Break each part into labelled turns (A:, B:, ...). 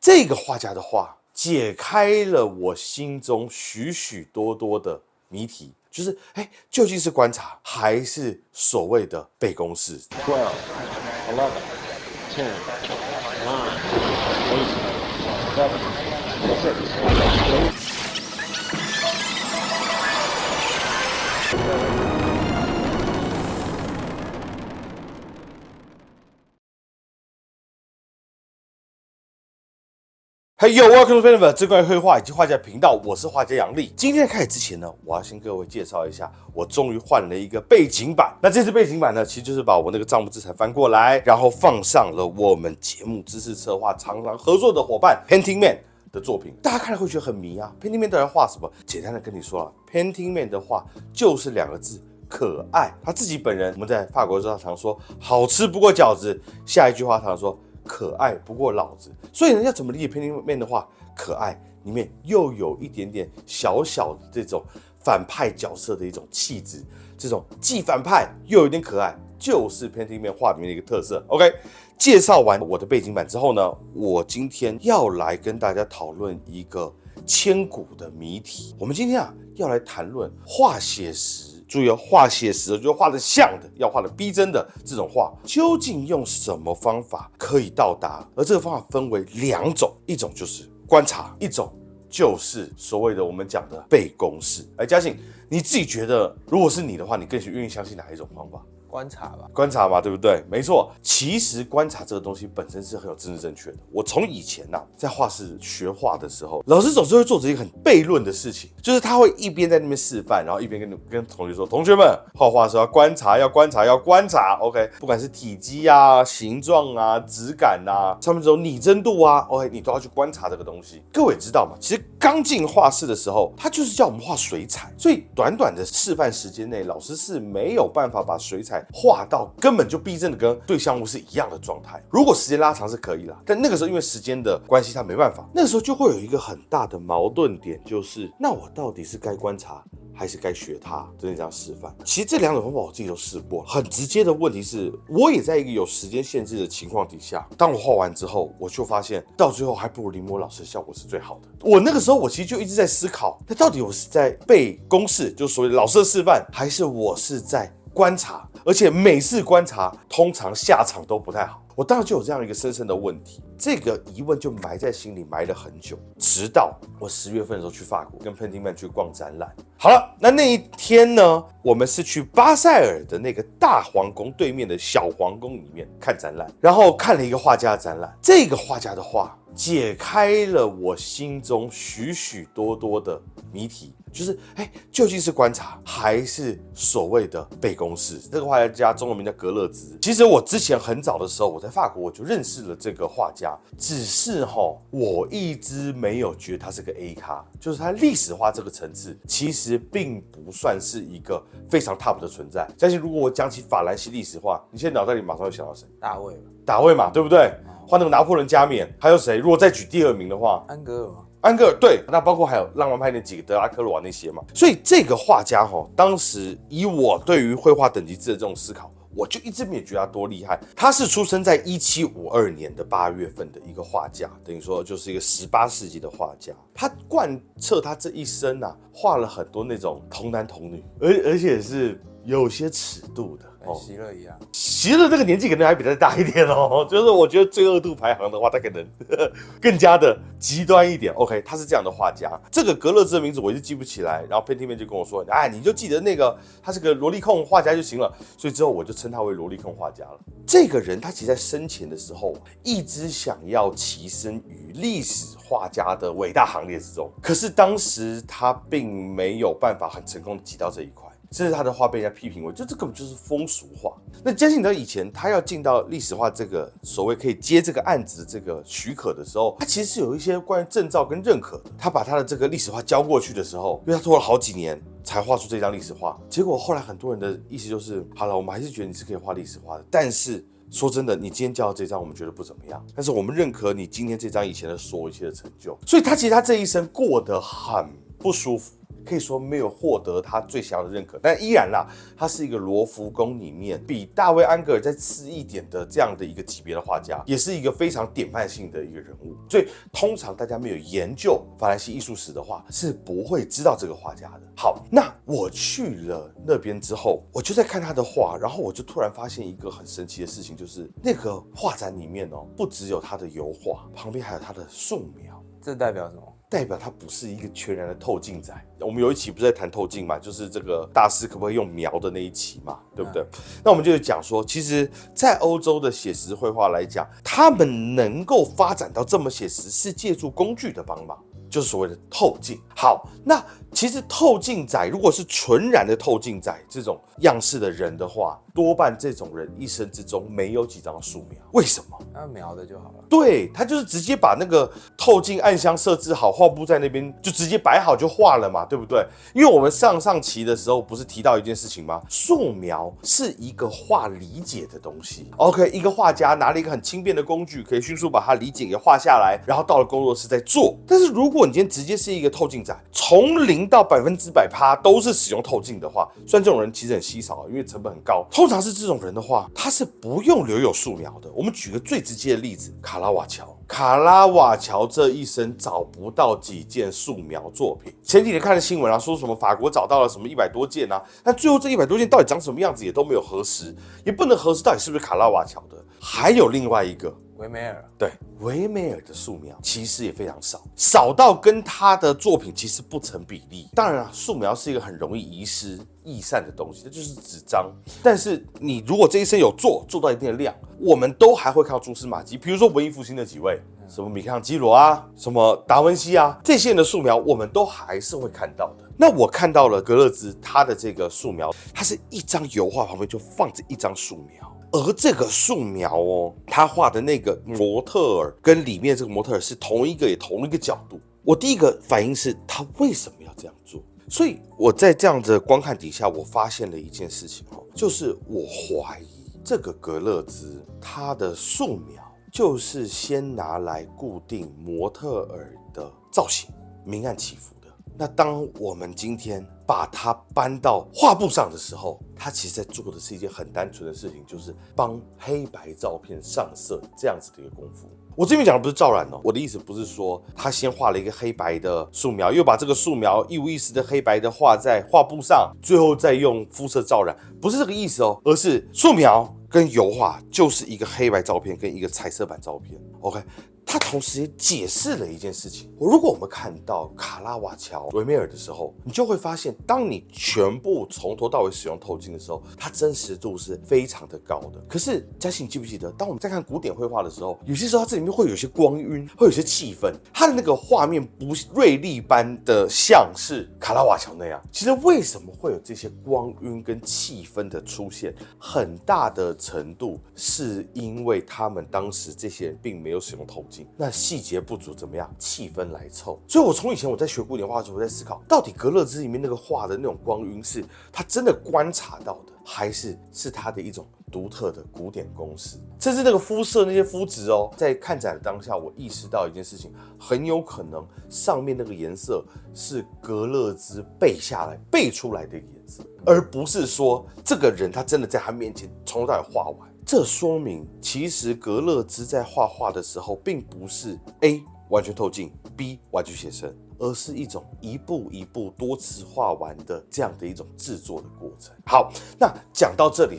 A: 这个画家的画解开了我心中许许多多的谜题，就是究竟是观察还是所谓的被公式
B: 12, 11, 10, 9, 8, 7, 6, 5。Hey
A: yo, welcome to Penver 这关于绘画以及画家频道，我是画家杨力。今天开始之前呢，我要先各位介绍一下，我终于换了一个背景板。那这次背景板呢，其实就是把我那个账目资产翻过来，然后放上了我们节目知识策划常常合作的伙伴 Painting Man 的作品。大家看了会觉得很迷啊 ，Painting Man 到底画什么？简单的跟你说了 ，Painting Man 的画就是2个字。可爱，他自己本人，我们在法国的时候常说好吃不过饺子，下一句话常说可爱不过老子。所以呢，要怎么理解 Painting Man 的话？可爱里面又有一点点小小的这种反派角色的一种气质，这种既反派又有点可爱，就是 Painting Man 画里面的一个特色。OK， 介绍完我的背景板之后呢，我今天要来跟大家讨论一个千古的谜题。我们今天要来谈论画写实。注意画写实就是画得像的，要画得逼真的这种画，究竟用什么方法可以到达？而这个方法分为2种，一种就是观察，一种就是所谓的我们讲的背公式。嘉信，你自己觉得，如果是你的话，你更愿意相信哪一种方法？
C: 观察吧，
A: 观察嘛，对不对？没错，其实观察这个东西本身是很有政治正确的。我从以前在画室学画的时候，老师总是会做着一个很悖论的事情，就是他会一边在那边示范，然后一边跟同学说：“同学们，画画的时候要观察，要观察，要观察。OK， 不管是体积啊、形状啊、质感啊，上面这种拟真度啊 ，OK， 你都要去观察这个东西。各位知道吗？其实刚进画室的时候，他就是叫我们画水彩，所以短短的示范时间内，老师是没有办法把水彩画到根本就逼真的跟对象物是一样的状态。如果时间拉长是可以啦，但那个时候因为时间的关系，他没办法。那个时候就会有一个很大的矛盾点，就是那我到底是该观察还是该学它的那张示范？其实这2种方法我自己都试过。很直接的问题是，我也在一个有时间限制的情况底下，当我画完之后，我就发现到最后还不如临摹老师的效果是最好的。我那个时候我其实就一直在思考，那到底我是在背公式，就所谓老师的示范，还是我是在观察？而且每次观察通常下场都不太好。我当时就有这样一个深深的问题，这个疑问就埋在心里埋了很久，直到我10月份的时候去法国跟 Painting Man 去逛展览。好了，那一天呢，我们是去巴塞尔的那个大皇宫对面的小皇宫里面看展览，然后看了一个画家的展览。这个画家的画解开了我心中许许多多的谜题，就是究竟是观察还是所谓的背公式？这个画家中文名叫格勒兹。其实我之前很早的时候，我在法国我就认识了这个画家，只是我一直没有觉得他是个 A 咖，就是他历史画这个层次其实并不算是一个非常 top 的存在。相信如果我讲起法兰西历史画，你现在脑袋里马上会想到谁？
C: 大卫吧，
A: 大卫嘛，对不对？画那个拿破仑加冕，还有谁？如果再举第2名的话，
C: 安格尔吗？
A: 安格尔，对，那包括还有浪漫派那几个德拉科罗瓦那些嘛。所以这个画家当时以我对于绘画等级制的这种思考，我就一直没有觉得他多厉害。他是出生在1752年的8月份的一个画家，等于说就是一个18世纪的画家。他贯彻他这一生画了很多那种童男童女，而且是有些尺度的。
C: 希勒一样，
A: 希勒这个年纪可能还比他大一点就是我觉得罪恶度排行的话，他可能更加的极端一点。OK， 他是这样的画家。这个格勒兹的名字我一直记不起来，然后 Painting Man 就跟我说，你就记得那个他是个萝莉控画家就行了。所以之后我就称他为萝莉控画家了。这个人他其实在生前的时候，一直想要跻身于历史画家的伟大行列之中，可是当时他并没有办法很成功的挤到这一块。甚至他的画被人家批评为，这根本就是风俗画。那嘉信他以前他要进到历史画这个所谓可以接这个案子的这个许可的时候，他其实是有一些关于证照跟认可的。他把他的这个历史画交过去的时候，因为他拖了好几年才画出这张历史画，结果后来很多人的意思就是，好了，我们还是觉得你是可以画历史画的，但是说真的，你今天交的这张我们觉得不怎么样，但是我们认可你今天这张以前的所有一切的成就。所以他其实他这一生过得很不舒服。可以说没有获得他最想要的认可，但依然啦，他是一个罗浮宫里面比大卫安格尔再次一点的这样的一个级别的画家，也是一个非常典范性的一个人物。所以通常大家没有研究法兰西艺术史的话，是不会知道这个画家的。好，那我去了那边之后，我就在看他的画，然后我就突然发现一个很神奇的事情，就是那个画展里面哦，不只有他的油画，旁边还有他的素描。
B: 这代表什么？
A: 代表它不是一个全然的透镜仔。我们有一期不是在谈透镜嘛，就是这个大师可不可以用描的那一期嘛，对不对？那我们就讲说，其实，在欧洲的写实绘画来讲，他们能够发展到这么写实，是借助工具的帮忙，就是所谓的透镜。好，那其实透镜仔如果是纯然的透镜仔这种样式的人的话，多半这种人一生之中没有几张素描。为什么？
B: 他描的就好了。
A: 对，他就是直接把那个透镜暗箱设置好，画布在那边就直接摆好就画了嘛，对不对？因为我们上期的时候不是提到一件事情吗？素描是一个画理解的东西。OK， 一个画家拿了一个很轻便的工具，可以迅速把它理解给画下来，然后到了工作室再做。但是如果你今天直接是一个透镜仔，从0到100%都是使用透镜的话，虽然这种人其实很稀少，因为成本很高。通常是这种人的话，他是不用留有素描的。我们举个最直接的例子，卡拉瓦乔。卡拉瓦乔这一生找不到几件素描作品。前几天看的新闻啊，说什么法国找到了什么100多件啊，但最后这100多件到底长什么样子也都没有核实，也不能核实到底是不是卡拉瓦乔的。还有另外一个
B: 维梅尔，
A: 对，维梅尔的素描其实也非常少，少到跟他的作品其实不成比例。当然了，素描是一个很容易遗失易散的东西，这就是纸张。但是你如果这一生有做到一定的量，我们都还会看到蛛丝马迹。比如说文艺复兴的几位，什么米开朗基罗啊，什么达文西啊，这些人的素描我们都还是会看到的。那我看到了格勒兹他的这个素描，他是一张油画旁边就放着一张素描。而这个素描哦，他画的那个模特儿跟里面这个模特儿是同一个角度。我第一个反应是他为什么要这样做？所以我在这样的观看底下，我发现了一件事情哦，就是我怀疑这个格勒兹他的素描就是先拿来固定模特儿的造型，明暗起伏的。那当我们今天把它搬到画布上的时候，他其实在做的是一件很单纯的事情，就是帮黑白照片上色这样子的一个功夫。我这边讲的不是照染哦，我的意思不是说他先画了一个黑白的素描，又把这个素描一五一十的黑白的画在画布上，最后再用肤色照染，不是这个意思哦，而是素描跟油画就是一个黑白照片跟一个彩色版照片。OK。他同时也解释了一件事情。如果我们看到卡拉瓦乔、维梅尔的时候，你就会发现，当你全部从头到尾使用透镜的时候，它真实度是非常的高的。可是嘉欣，你记不记得，当我们在看古典绘画的时候，有些时候它这里面会有些光晕，会有些气氛，它的那个画面不锐利般的像是卡拉瓦乔那样。其实为什么会有这些光晕跟气氛的出现，很大的程度是因为他们当时这些人并没有使用透镜。那细节不足怎么样？气氛来凑。所以我从以前我在学古典画的时候，我在思考，到底格勒兹里面那个画的那种光晕是他真的观察到的，还是他的一种独特的古典公式？甚至那个肤色那些肤质哦，在看展的当下，我意识到一件事情，很有可能上面那个颜色是格勒兹背出来的一个颜色，而不是说这个人他真的在他面前从头到尾画完。这说明，其实格勒兹在画画的时候，并不是 A 完全透镜 ，B 完全写生，而是一种一步一步多次画完的这样的一种制作的过程。好，那讲到这里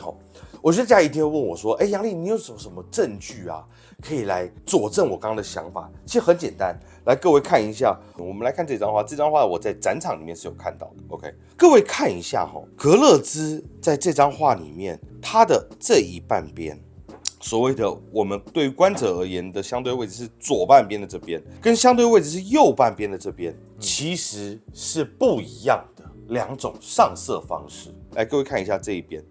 A: 我觉得大家一定会问我说：“哎，杨丽，你有什么证据啊，可以来佐证我刚刚的想法？”其实很简单，来各位看一下，我们来看这张画。这张画我在展场里面是有看到的。OK， 各位看一下格勒兹在这张画里面，他的这一半边，所谓的我们对于观者而言的相对位置是左半边的这边，跟相对位置是右半边的这边，其实是不一样的两种上色方式。来，各位看一下这一边。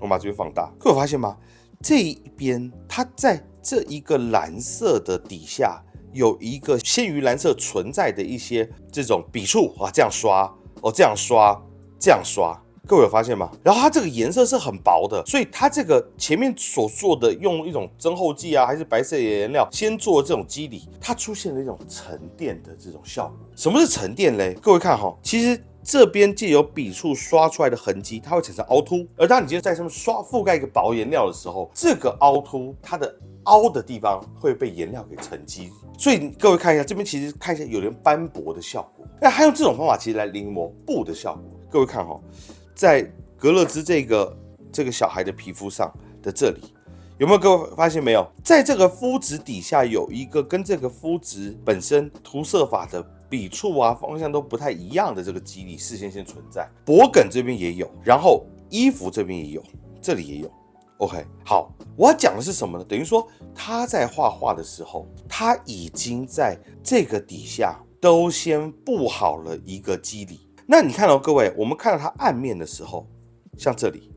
A: 我把这边放大，各位有发现吗？这一边它在这一个蓝色的底下有一个先于蓝色存在的一些这种笔触啊，这样刷哦，这样刷，这样刷。各各位有发现吗？然后它这个颜色是很薄的，所以它这个前面所做的用一种增厚剂啊，还是白色的颜料先做这种肌理，它出现了一种沉淀的这种效果。什么是沉淀嘞？各位看哈，其实这边借由笔触刷出来的痕迹，它会产生凹凸，而当你今天在上面覆盖一个薄颜料的时候，这个凹凸它的凹的地方会被颜料给沉积，所以各位看一下，这边其实看一下有点斑驳的效果。那还用这种方法其实来临摹布的效果。各位看哈，在格勒兹这个小孩的皮肤上的这里，有没有各位发现没有？在这个肤质底下有一个跟这个肤质本身涂色法的笔触啊方向都不太一样的这个肌理事先存在。脖梗这边也有，然后衣服这边也有，这里也有。OK， 好，我要讲的是什么呢？等于说他在画画的时候，他已经在这个底下都先布好了一个肌理。那你看到各位，我们看到他暗面的时候，像这里，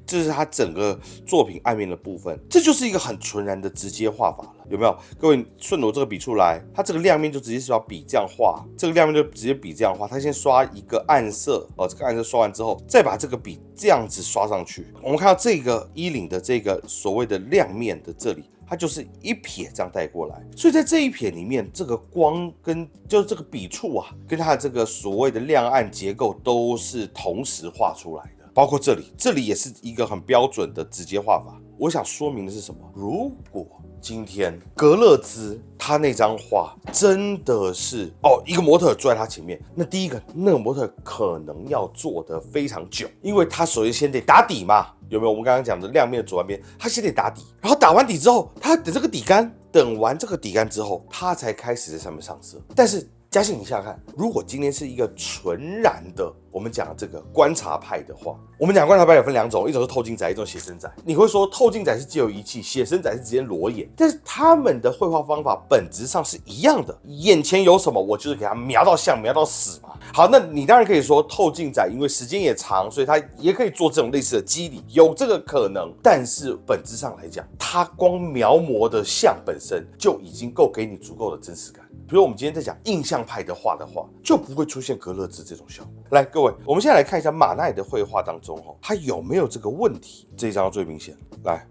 A: 这是他整个作品暗面的部分，这就是一个很纯然的直接画法了，有没有？各位顺着我这个笔触来，它这个亮面就直接是要笔这样画，这个亮面就直接笔这样画，他先刷一个暗色哦，这个暗色刷完之后，再把这个笔这样子刷上去。我们看到这个衣领的这个所谓的亮面的这里，它就是一撇这样带过来，所以在这一撇里面，这个光跟就是这个笔触啊，跟它的这个所谓的亮暗结构都是同时画出来的，包括这里也是一个很标准的直接画法。我想说明的是什么？如果今天格勒兹他那张画真的是一个模特坐在他前面，那第一个那个模特可能要做得非常久，因为他首先得打底嘛，有没有？我们刚刚讲的亮面的左半边，他先得打底，然后打完底之后，他等这个底干，等完这个底干之后，他才开始在上面上色。但是嘉信，你想想看，如果今天是一个纯然的，我们讲这个观察派的话，我们讲观察派有分两种，一种是透镜仔，一种写生仔。你会说透镜仔是借由仪器，写生仔是直接裸眼，但是他们的绘画方法本质上是一样的。眼前有什么，我就是给他描到像，描到死嘛。好，那你当然可以说透镜仔因为时间也长，所以他也可以做这种类似的肌理，有这个可能。但是本质上来讲，他光描摹的像本身就已经够给你足够的真实感。比如我们今天在讲印象派的画的话，就不会出现格勒兹这种效果。来，各位，我们现在来看一下马奈的绘画当中，他有没有这个问题？这一张最明显。来，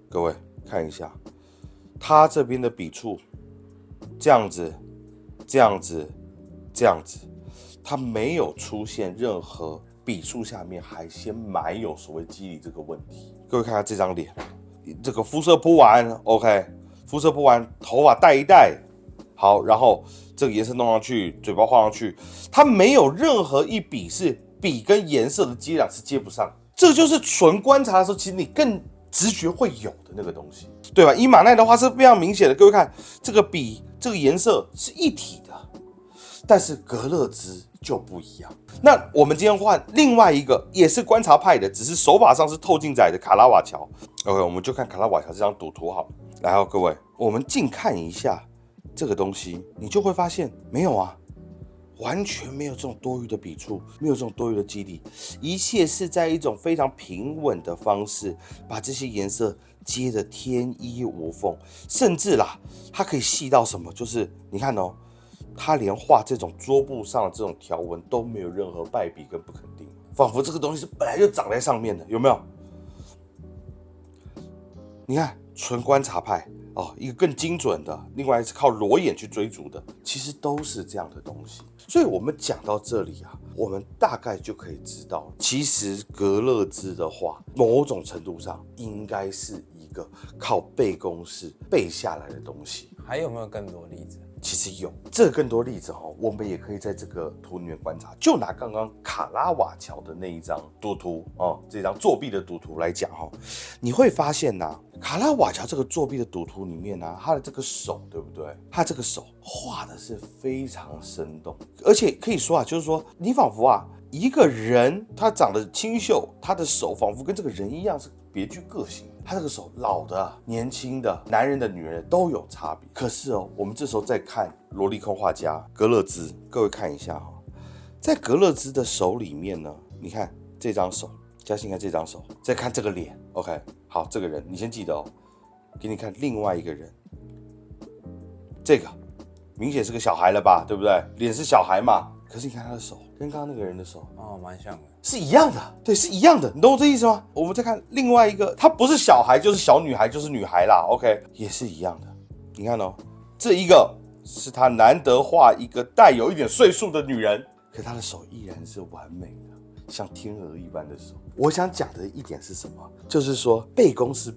A: 各位看一下，他这边的笔触，这样子，这样子，这样子，他没有出现任何笔触下面还先埋有所谓肌理这个问题。各位看看这张脸，这个肤色铺完 ，OK， 肤色铺完，头发戴一戴。好，然后这个颜色弄上去，嘴巴画上去，它没有任何一笔是笔跟颜色的接壤是接不上，这就是纯观察的时候，其实你更直觉会有的那个东西，对吧？以马奈的话是非常明显的，各位看这个笔，这个颜色是一体的，但是格勒兹就不一样。那我们今天换另外一个也是观察派的，只是手法上是透镜仔的卡拉瓦乔。OK， 我们就看卡拉瓦乔这张赌图好了。然后各位，我们近看一下。这个东西你就会发现没有啊，完全没有这种多余的笔触，没有这种多余的肌理，一切是在一种非常平稳的方式把这些颜色接得天衣无缝，甚至啦，它可以细到什么？就是你看哦，它连画这种桌布上的这种条纹都没有任何败笔跟不肯定，仿佛这个东西是本来就长在上面的，有没有？你看，纯观察派。一个更精准的，另外是靠裸眼去追逐的，其实都是这样的东西。所以我们讲到这里啊，我们大概就可以知道，其实格勒兹的画，某种程度上应该是一个靠背公式背下来的东西。
B: 还有没有更多例子？
A: 其实有，这个更多例子我们也可以在这个图里面观察。就拿刚刚卡拉瓦乔的那一张赌图这张作弊的赌图来讲你会发现卡拉瓦乔这个作弊的赌图里面他的这个手，对不对？他这个手画的是非常生动，而且可以说就是说你仿佛一个人他长得清秀，他的手仿佛跟这个人一样是别具个性的。他这个手老的、年轻的、男人的、女人的都有差别。可是我们这时候再看萝莉控画家格勒兹，各位看一下在格勒兹的手里面呢，你看这张手，嘉欣看这张手，再看这个脸 ，OK， 好，这个人你先记得给你看另外一个人，这个明显是个小孩了吧，对不对？脸是小孩嘛，可是你看他的手，跟刚刚那个人的手
B: 哦，蛮像的，
A: 是一样的，对，是一样的，你懂我这意思吗？我们再看另外一个，她不是小孩就是小女孩就是女孩啦 ，OK， 也是一样的。你看哦，这一个是他难得画一个带有一点岁数的女人，可她的手依然是完美的，像天鹅一般的手。我想讲的一点是什么？就是说背公式，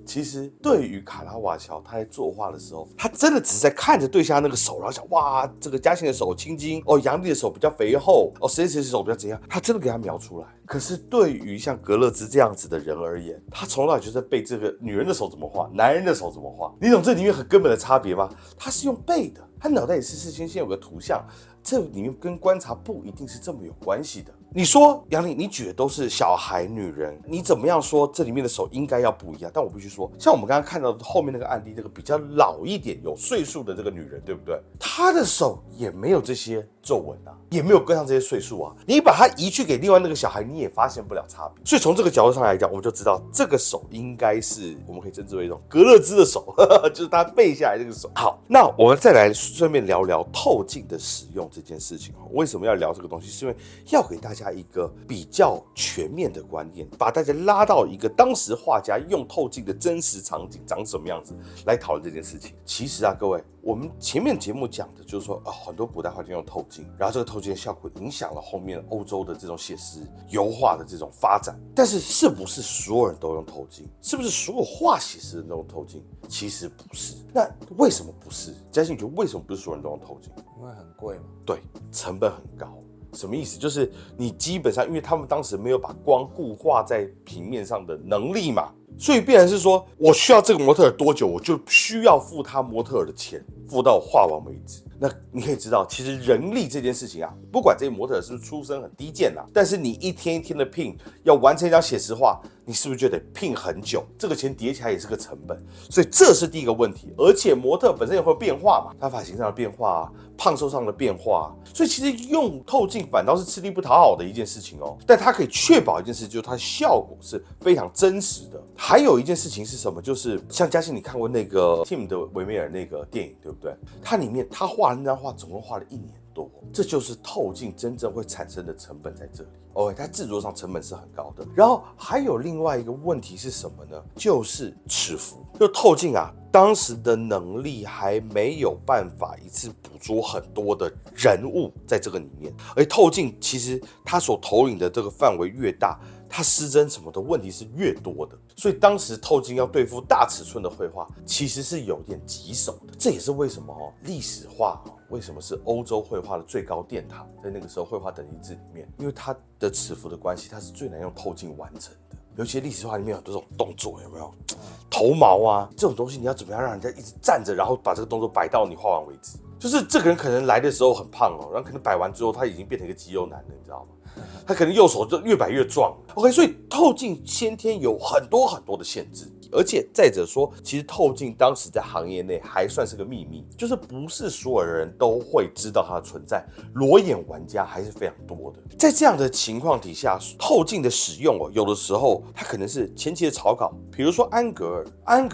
A: 其实对于卡拉瓦乔他在作画的时候，他真的只是在看着对象那个手，然后想哇，这个嘉欣的手青筋，哦，杨丽的手比较肥厚，哦，谁的手比较怎样，他真的给他描出来。可是对于像格勒兹这样子的人而言，他从来就在背这个女人的手怎么画，男人的手怎么画，你懂这里面很根本的差别吗？他是用背的，他脑袋也是事先有个图像，这里面跟观察不一定是这么有关系的。你说杨丽，你举的都是小孩、女人，你怎么样说这里面的手应该要不一样？但我必须说，像我们刚刚看到的后面那个案例，这个比较老一点、有岁数的这个女人，对不对？她的手也没有这些皱纹啊，也没有跟上这些岁数啊。你把它移去给另外那个小孩，你也发现不了差别。所以从这个角度上来讲，我们就知道这个手应该是我们可以称之为一种格勒兹的手，就是他背下来这个手。好，那我们再来顺便聊聊透镜的使用这件事情。为什么要聊这个东西？是因为要给大家一个比较全面的观念，把大家拉到一个当时画家用透镜的真实场景长什么样子来讨论这件事情。其实啊，各位，我们前面节目讲的就是说，很多古代画家用透镜，然后这个透镜的效果影响了后面欧洲的这种写实油画的这种发展。但是是不是所有人都用透镜？是不是所有画写实的都用透镜？其实不是。那为什么不是？嘉欣，你觉得为什么不是所有人都用透镜？
B: 因为很贵嘛。
A: 对，成本很高。什么意思？就是你基本上，因为他们当时没有把光固化在平面上的能力嘛，所以必然是说，我需要这个模特儿多久，我就需要付他模特儿的钱，付到画完为止。那你可以知道，其实人力这件事情啊，不管这些模特儿是不是出身很低贱啊，但是你一天一天的拼，要完成一张写实画，你是不是就得拼很久？这个钱叠起来也是个成本，所以这是第一个问题。而且模特本身也会变化嘛，他发型上的变化啊，胖瘦上的变化啊，所以其实用透镜反倒是吃力不讨好的一件事情哦。但它可以确保一件事，就是它的效果是非常真实的。还有一件事情是什么？就是像嘉欣，你看过那个 Tim 的维梅尔那个电影，对不对？它里面他画的那张画总共画了1年多，这就是透镜真正会产生的成本在这里。它制作上成本是很高的。然后还有另外一个问题是什么呢？就是尺幅，就透镜啊，当时的能力还没有办法一次捕捉很多的人物在这个里面，而透镜其实它所投影的这个范围越大，它失真什么的问题是越多的，所以当时透镜要对付大尺寸的绘画，其实是有点棘手的。这也是为什么历史画为什么是欧洲绘画的最高殿堂，在那个时候绘画等级制里面，因为它的尺幅的关系，它是最难用透镜完成的。尤其历史画里面有很多这种动作，有没有？头毛啊，这种东西你要怎么样让人家一直站着，然后把这个动作摆到你画完为止？就是这个人可能来的时候很胖然后可能摆完之后他已经变成一个肌肉男了，你知道吗？他可能右手就越摆越壮。OK， 所以透镜先天有很多很多的限制。而且再者说，其实透镜当时在行业内还算是个秘密，就是不是所有人都会知道它的存在，裸眼玩家还是非常多的。在这样的情况底下，透镜的使用有的时候它可能是前期的草稿，比如说安格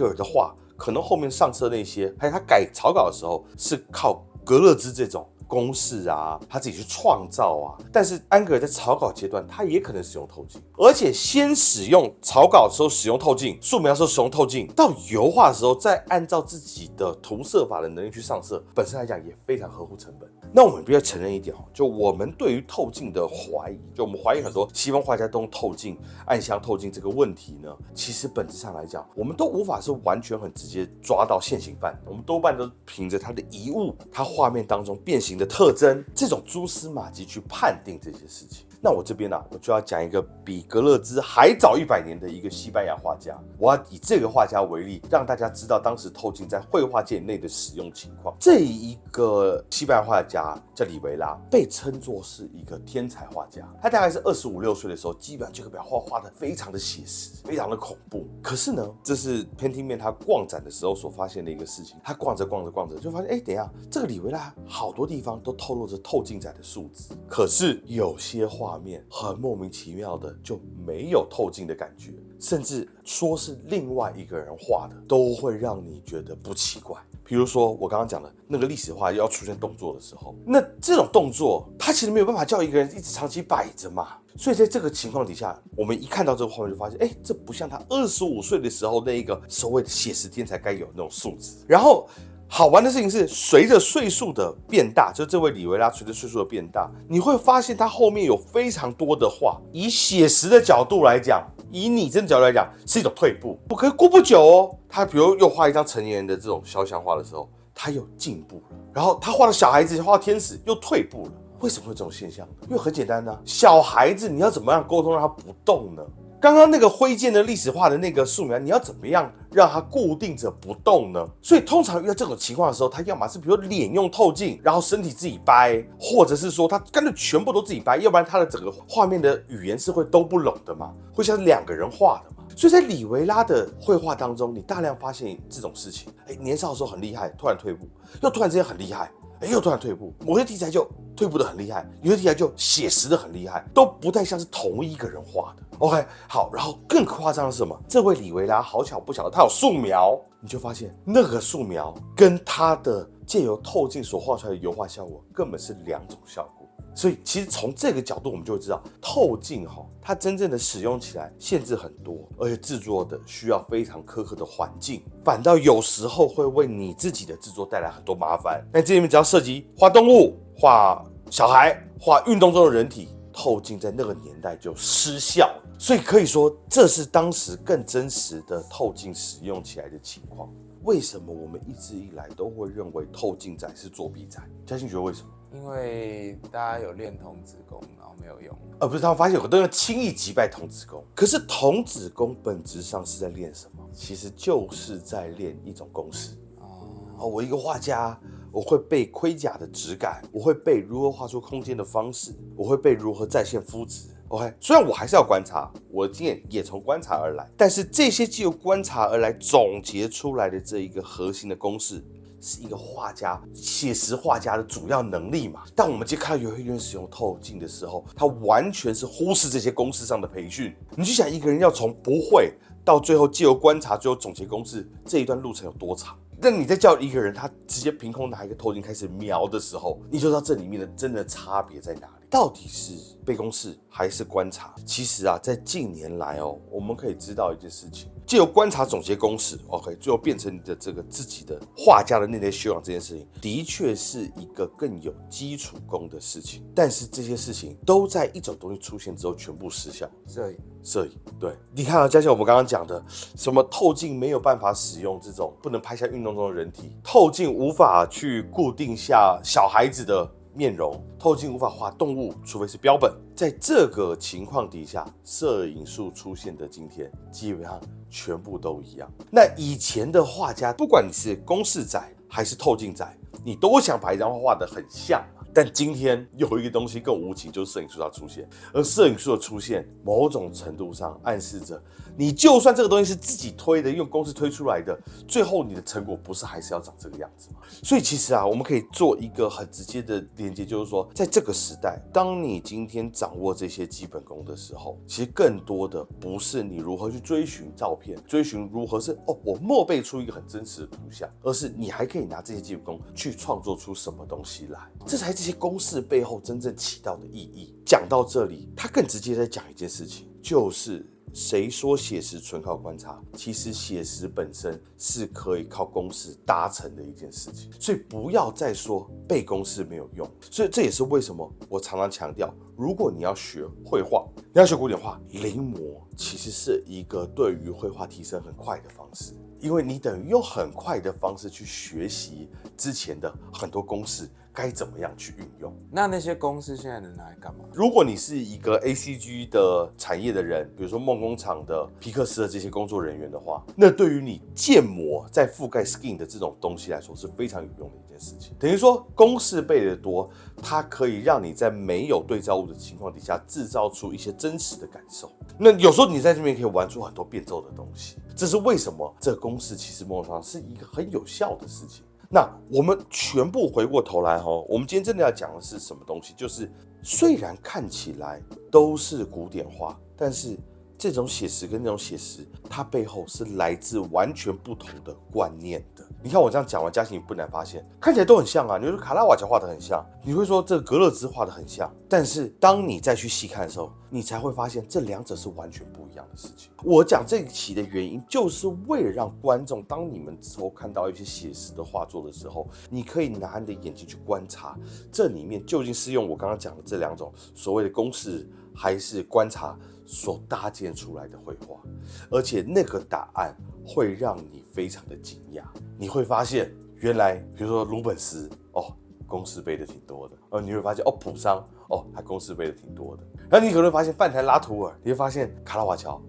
A: 尔的画，可能后面上色那些，还有他改草稿的时候是靠格勒兹这种公式啊，他自己去创造啊。但是安格尔在草稿阶段，他也可能使用透镜，而且先使用草稿的时候使用透镜，素描的时候使用透镜，到油画的时候再按照自己的涂色法的能力去上色，本身来讲也非常合乎成本。那我们必须要承认一点就我们对于透镜的怀疑，就我们怀疑很多西方画家都用透镜、暗箱透镜这个问题呢，其实本质上来讲，我们都无法是完全很直接抓到现行犯，我们多半都凭着他的遗物、他画面当中变形的特征这种蛛丝马迹去判定这些事情。那我这边我就要讲一个比格勒兹还早100年的一个西班牙画家，我要以这个画家为例，让大家知道当时透镜在绘画界内的使用情况。这一个西班牙画家叫里维拉，被称作是一个天才画家。他大概是25、26岁的时候，基本上就可以把画得非常的写实，非常的恐怖。可是呢，这是Pentingman他逛展的时候所发现的一个事情。他逛着就发现，等一下，这个里维拉好多地方都透露着透镜仔的素质，可是有些画画面很莫名其妙的就没有透镜的感觉，甚至说是另外一个人画的，都会让你觉得不奇怪。比如说我刚刚讲的那个历史画要出现动作的时候，那这种动作它其实没有办法叫一个人一直长期摆着嘛，所以在这个情况底下，我们一看到这个画面就发现，这不像他25岁的时候那一个所谓的写实天才该有的那种素质。然后好玩的事情是，随着岁数的变大，就这位里维拉随着岁数的变大，你会发现他后面有非常多的画，以写实的角度来讲，以拟真的角度来讲，是一种退步。可是过不久哦，他比如又画一张成年人的这种肖像画的时候，他又进步了。然后他画的小孩子，画天使又退步了。为什么会有这种现象？因为很简单啊，小孩子你要怎么样沟通让他不动呢？刚刚那个挥剑的历史画的那个素描，你要怎么样让它固定着不动呢？所以通常遇到这种情况的时候，他要么是比如脸用透镜，然后身体自己掰，或者是说他干脆全部都自己掰，要不然他的整个画面的语言是会都不拢的嘛，会像两个人画的嘛。所以在里维拉的绘画当中，你大量发现这种事情。年少的时候很厉害，突然退步，又突然之间很厉害。又突然退步，某些题材就退步的很厉害，有些题材就写实的很厉害，都不太像是同一个人画的。OK， 好，然后更夸张的是什么？这位里维拉好巧不巧，他有素描，你就发现那个素描跟他的借由透镜所画出来的油画效果根本是两种效果。所以其实从这个角度我们就会知道，透镜它真正的使用起来限制很多，而且制作的需要非常苛刻的环境，反倒有时候会为你自己的制作带来很多麻烦。那这里面只要涉及画动物、画小孩、画运动中的人体，透镜在那个年代就失效了。所以可以说这是当时更真实的透镜使用起来的情况。为什么我们一直以来都会认为透镜仔是作弊仔？嘉欣觉得为什么？
B: 因为大家有练童子功，然后没有用，
A: 不是他们发现有很多人轻易击败童子功。可是童子功本质上是在练什么？其实就是在练一种公式。我一个画家，我会背盔甲的质感，我会背如何画出空间的方式，我会背如何再现肤质。OK， 虽然我还是要观察，我的经验也从观察而来，但是这些藉由观察而来总结出来的这一个核心的公式，是一个画家写实画家的主要能力嘛。当我们今天看到有一个人使用透镜的时候，他完全是忽视这些公式上的培训。你去想，一个人要从不会到最后藉由观察，最后总结公式，这一段路程有多长？那你在叫一个人他直接凭空拿一个透镜开始描的时候，你就知道这里面的真的差别在哪里。到底是背公式还是观察？其实在近年来我们可以知道一件事情，藉由观察总结公式 ，OK， 最后变成你的这个自己的画家的内在修养这件事情，的确是一个更有基础功的事情。但是这些事情都在一种东西出现之后全部失效。摄影，对，你看加上我们刚刚讲的，什么透镜没有办法使用这种不能拍下运动中的人体，透镜无法去固定下小孩子的面容，透镜无法画动物，除非是标本。在这个情况底下，摄影术出现的今天，基本上全部都一样。那以前的画家，不管你是公式仔还是透镜仔，你都想把一张画画得很像。但今天有一个东西更无情，就是摄影术它出现。而摄影术的出现，某种程度上暗示着，你就算这个东西是自己推的，用公式推出来的，最后你的成果不是还是要长这个样子吗？所以其实我们可以做一个很直接的连接，就是说，在这个时代，当你今天掌握这些基本功的时候，其实更多的不是你如何去追寻照片，追寻如何是我默背出一个很真实的图像，而是你还可以拿这些基本功去创作出什么东西来，这才这些公式背后真正起到的意义。讲到这里，他更直接在讲一件事情，就是谁说写实纯靠观察？其实写实本身是可以靠公式达成的一件事情，所以不要再说背公式没有用。所以这也是为什么我常常强调，如果你要学绘画，你要学古典画，临摹其实是一个对于绘画提升很快的方式。因为你等于用很快的方式去学习之前的很多公式该怎么样去运用。
B: 那些公式现在能拿来干嘛？
A: 如果你是一个 ACG 的产业的人，比如说梦工厂的、皮克斯的这些工作人员的话，那对于你建模在覆盖 skin 的这种东西来说是非常有用的一件事情。等于说公式背得多，它可以让你在没有对照物的情况底下制造出一些真实的感受。那有时候你在这边可以玩出很多变奏的东西，这是为什么这个公式其实某种程度上是一个很有效的事情。那我们全部回过头来我们今天真的要讲的是什么东西？就是虽然看起来都是古典画，但是这种写实跟这种写实，它背后是来自完全不同的观念的。你看我这样讲完，嘉欣你不难发现，看起来都很像啊。你会说卡拉瓦乔画的很像，你会说这个格勒兹画的很像，但是当你再去细看的时候，你才会发现这两者是完全不一样的事情。我讲这一期的原因，就是为了让观众，当你们之后看到一些写实的画作的时候，你可以拿你的眼睛去观察，这里面究竟是用我刚刚讲的这两种所谓的公式，还是观察所搭建出来的绘画，而且那个答案会让你非常的惊讶。你会发现，原来比如说鲁本斯公式背的挺多的，你会发现普桑他公式背的挺多的。然后你可能会发现范台拉图尔，你会发现卡拉瓦乔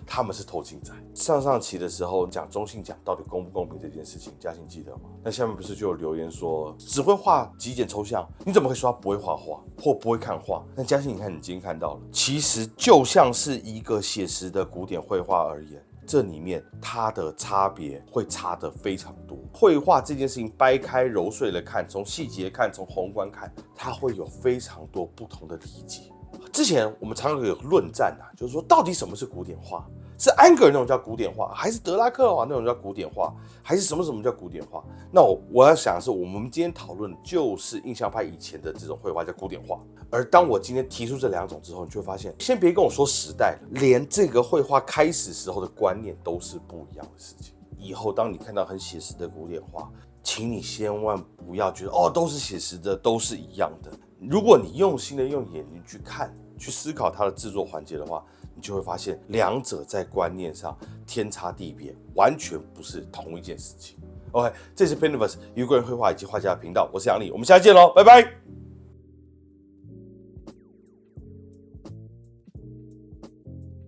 A: 他们是偷进仔。上期的时候讲中信奖到底公不公平这件事情，嘉欣记得吗？那下面不是就有留言说只会画极简抽象，你怎么可以说他不会画画或不会看画？那嘉欣你看你今天看到了，其实就像是一个写实的古典绘画而言，这里面它的差别会差得非常多。绘画这件事情掰开揉碎了看，从细节看，从宏观看，它会有非常多不同的理解。之前我们常常有论战就是说到底什么是古典画？是安格尔那种叫古典画，还是德拉克瓦那种叫古典画，还是什么叫古典画？那我要想的是，我们今天讨论就是印象派以前的这种绘画叫古典画。而当我今天提出这两种之后，你就会发现，先别跟我说时代了，连这个绘画开始时候的观念都是不一样的事情。以后当你看到很写实的古典画，请你千万不要觉得都是写实的，都是一样的。如果你用心的用眼睛去看，去思考它的制作环节的话，你就会发现两者在观念上天差地别，完全不是同一件事情。OK， 这是 Piniverse 一个人绘画以及画家的频道，我是杨力，我们下期见喽，拜拜。